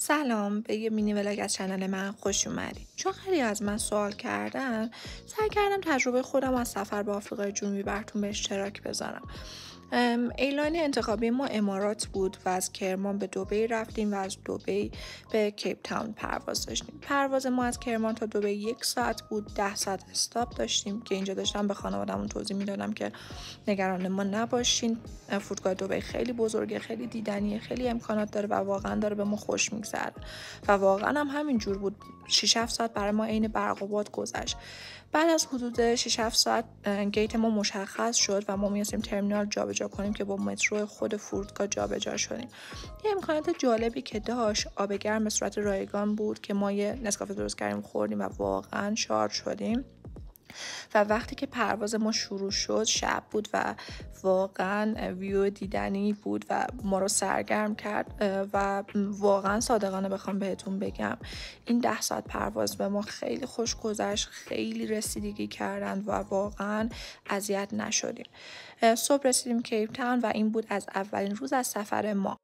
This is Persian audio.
سلام، به یه مینی ولاگ از چنل من خوش اومدید. چون خیلی از من سوال کردن، سعی کردم تجربه خودم از سفر به آفریقای جنوبی براتون به اشتراک بذارم. اعلان انتخابی ما امارات بود و از کرمان به دبی رفتیم و از دبی به کیپ تاون پرواز داشتیم. پرواز ما از کرمان تا دبی 1 ساعت بود، 10 ساعت استاپ داشتیم که اینجا داشتم به خانواده‌مون توضیح میدادم که نگران ما نباشین. فرودگاه دبی خیلی بزرگه، خیلی دیدنیه، خیلی امکانات داره و واقعا داره به ما خوش میگذره و واقعا هم همین جور بود. 6 7 ساعت برای ما عین برق و باد گذشت. بعد از حدود 6 7 ساعت گیت ما مشخص شد و ما می‌رسیم ترمینال جابجا کنیم که با مترو خود فرودگاه جابجا شدیم. یه امکانات جالبی که داشت، آب گرم به صورت رایگان بود که ما یه نسکافه درست کردیم خوردیم و واقعا شارژ شدیم. و وقتی که پرواز ما شروع شد شب بود و واقعا ویو دیدنی بود و ما رو سرگرم کرد و واقعا صادقانه بخوام بهتون بگم این 10 ساعت پرواز به ما خیلی خوش گذشت، خیلی رسیدگی کردند و واقعا اذیت نشدیم. صبح رسیدیم کیپ تاون و این بود از اولین روز از سفر ما.